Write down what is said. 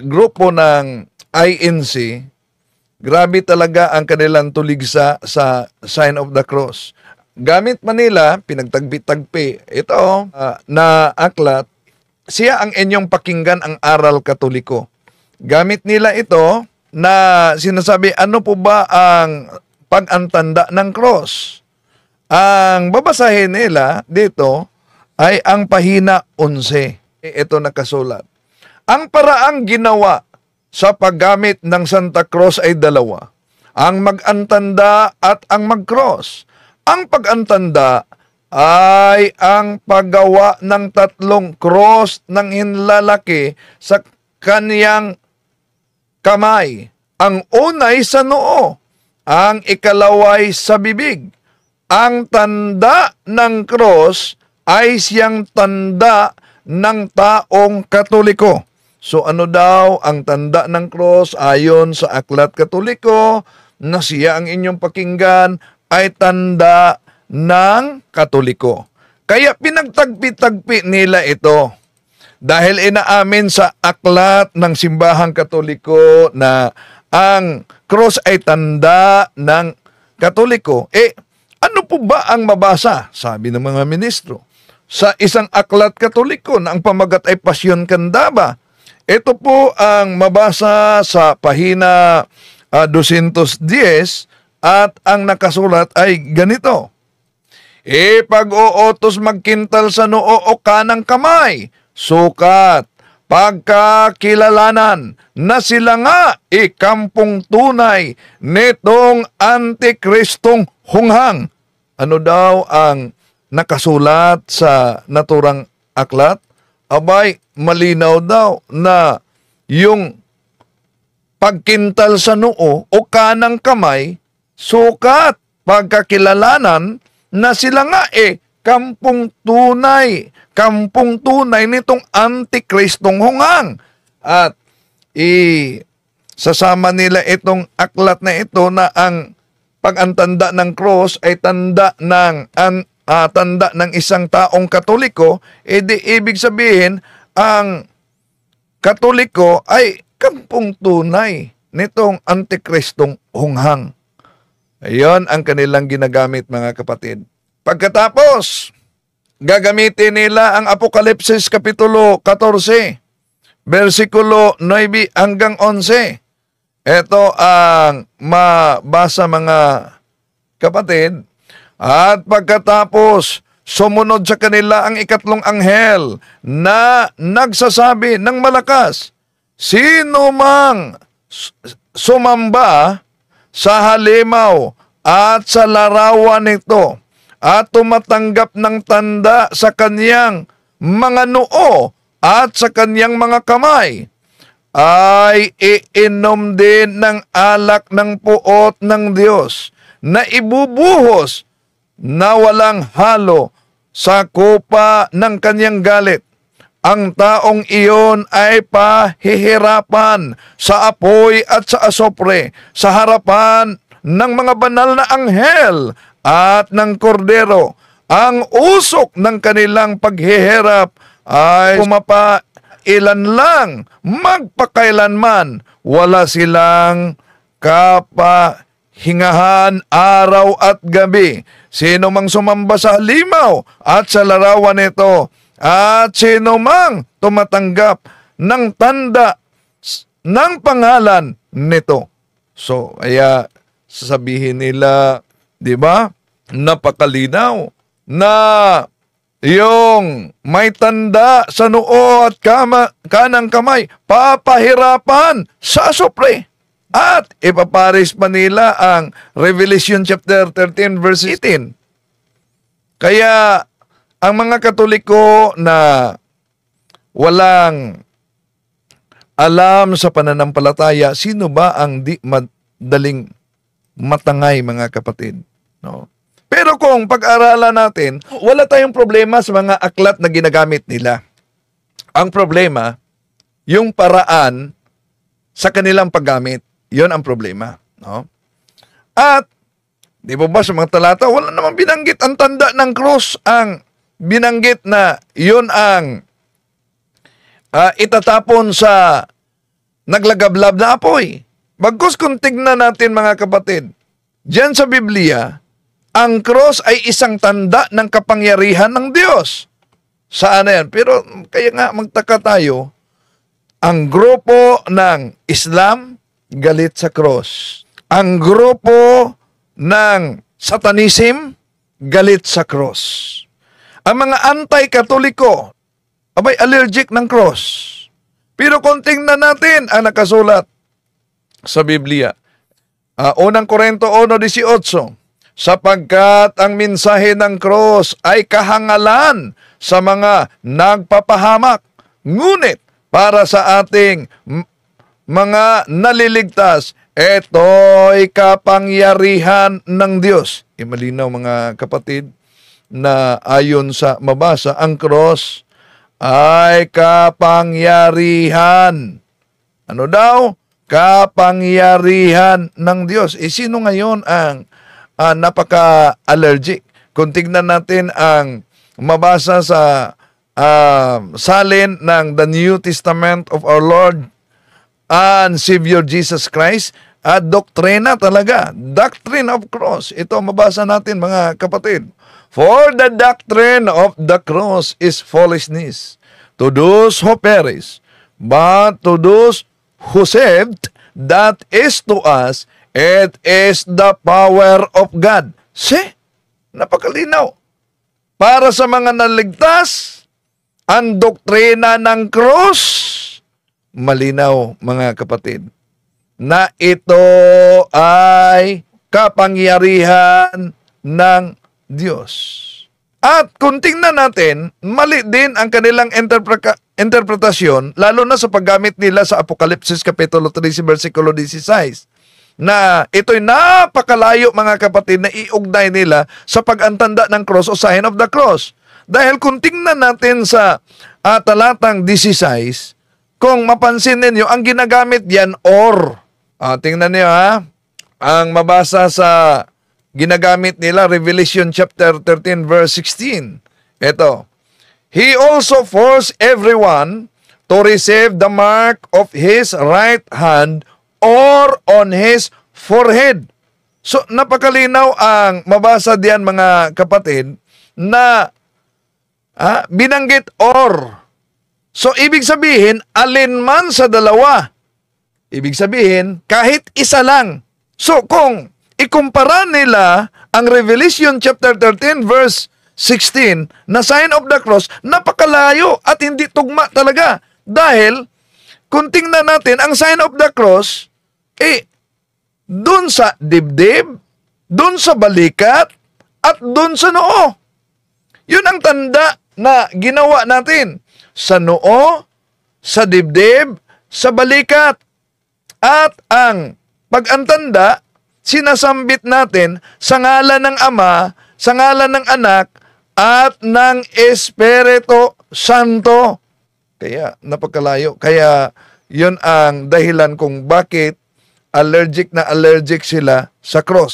grupo ng INC, grabe talaga ang kanilang tuligsa sa sign of the cross. Gamit Manila, pinagtagpi-tagpi, ito na aklat, siya ang inyong pakinggan ang aral katoliko. Gamit nila ito na sinasabi, ano po ba ang pag-antanda ng cross? Ang babasahin nila dito ay ang pahina 11. Ito nakasulat. Ang paraang ginawa sa paggamit ng Santa Cruz ay dalawa. Ang mag-antanda at ang mag-cross. Ang pag-antanda ay ang paggawa ng 3 cross ng hinlalaki sa kaniyang kamay. Ang unay sa noo, ang ikalaway sa bibig. Ang tanda ng cross ay siyang tanda ng taong Katoliko. So ano daw ang tanda ng cross ayon sa aklat Katoliko na siya ang inyong pakinggan ay tanda ng Katoliko. Kaya pinagtagpi-tagpi nila ito dahil inaamin sa aklat ng simbahang Katoliko na ang cross ay tanda ng Katoliko. Ano po ba ang mabasa? Sabi ng mga ministro. Sa isang aklat Katoliko na ang pamagat ay Pasyon Candaba. Ito po ang mabasa sa pahina 210 at ang nakasulat ay ganito. Pag-uutos magkintal sa noo o kanang kamay, sukat, pagkakilalanan na sila nga ikampong tunay nitong Antikristong hunghang. Ano daw ang nakasulat sa naturang aklat? Abay, malinaw daw na yung pagkintal sa noo o kanang kamay, sukat, pagkakilalanan na sila nga kampong tunay nitong Antikristong hunghang. At sasama nila itong aklat na ito na ang pag-antanda ng cross ay tanda ng isang taong Katoliko, di ibig sabihin ang Katoliko ay kampong tunay nitong Antikristong hunghang. Ayon ang kanilang ginagamit, mga kapatid. Pagkatapos, gagamitin nila ang Apokalipsis Kapitulo 14, versikulo 9 hanggang 11. Ito ang mabasa, mga kapatid. At pagkatapos, sumunod sa kanila ang ikatlong anghel na nagsasabi ng malakas, sino mang sumamba sa halimaw at sa larawan nito at tumatanggap ng tanda sa kaniyang mga noo at sa kaniyang mga kamay, ay iinom din ng alak ng puot ng Diyos na ibubuhos na walang halo sa kupa ng kaniyang galit. Ang taong iyon ay pahihirapan sa apoy at sa asopre sa harapan ng mga banal na anghel at ng kordero. Ang usok ng kanilang paghihirap ay kumapailan lang, magpakailanman. Wala silang kapahingahan araw at gabi. Sino mang sumamba sa halimaw at sa larawan nito, at sino mang tumatanggap ng tanda ng pangalan nito. So, kaya sasabihin nila, di ba, napakalinaw na yung may tanda sa noo at kanang kamay, papahirapan sa asopre. At ipaparis pa nila ang Revelation chapter 13 verse 18. Kaya ang mga Katoliko na walang alam sa pananampalataya, sino ba ang di madaling matangay, mga kapatid? No? Pero kung pag-aralan natin, wala tayong problema sa mga aklat na ginagamit nila. Ang problema, yung paraan sa kanilang paggamit. Yon ang problema. No? At, di ba sa mga talata, wala namang binanggit ang tanda ng cross. Ang binanggit na yun ang itatapon sa naglagablab na apoy. Bagkus kung tignan natin mga kapatid, diyan sa Biblia, ang cross ay isang tanda ng kapangyarihan ng Diyos. Saan na yan? Pero kaya nga magtaka tayo, ang grupo ng Islam galit sa cross. Ang grupo ng Satanism galit sa cross. Ang mga anti-katoliko, abay allergic ng cross. Pero kung tingnan natin ang nakasulat sa Biblia, unang Korinto 1:18, sapagkat ang mensahe ng cross ay kahangalan sa mga nagpapahamak, ngunit para sa ating mga naliligtas, ito'y kapangyarihan ng Diyos. Malinaw mga kapatid na ayon sa mabasa, ang cross ay kapangyarihan. Ano daw? Kapangyarihan ng Diyos. Sino ngayon ang napaka-allergic? Kung tignan natin ang mabasa sa salin ng the New Testament of our Lord and Savior Jesus Christ, doktrina talaga, doctrine of cross. Ito mabasa natin mga kapatid. For the doctrine of the cross is foolishness to those who perish, but to those who saved, that is to us, it is the power of God. See? Napakalinaw. Para sa mga naligtas, ang doktrina ng cross, malinaw mga kapatid, na ito ay kapangyarihan ng Diyos. At kung tingnan natin, mali din ang kanilang interpretasyon, lalo na sa paggamit nila sa Apokalipsis Kapitulo 13, versikulo 16, na ito'y napakalayo mga kapatid na iugnay nila sa pag-antanda ng cross o sign of the cross. Dahil kung tingnan natin sa talatang 16, kung mapansin ninyo, ang ginagamit yan or. Tingnan niyo ang mabasa sa ginagamit nila, Revelation chapter 13 verse 16. Ito, He also forced everyone to receive the mark of his right hand or on his forehead. So, napakalinaw ang mabasa diyan mga kapatid na binanggit or. So, ibig sabihin, alinman sa dalawa. Ibig sabihin, kahit isa lang. So, kung ikumpara nila ang Revelation chapter 13 verse 16 na sign of the cross, napakalayo at hindi tugma talaga. Dahil, kung tingnan natin, ang sign of the cross, dun sa dibdib, dun sa balikat, at dun sa noo. Yun ang tanda na ginawa natin. Sa noo, sa dibdib, sa balikat. At ang pag-antanda, sinasambit natin sa ngalan ng Ama, sa ngalan ng Anak, at ng Espiritu Santo. Kaya napakalayo. Kaya yun ang dahilan kung bakit allergic na allergic sila sa cross.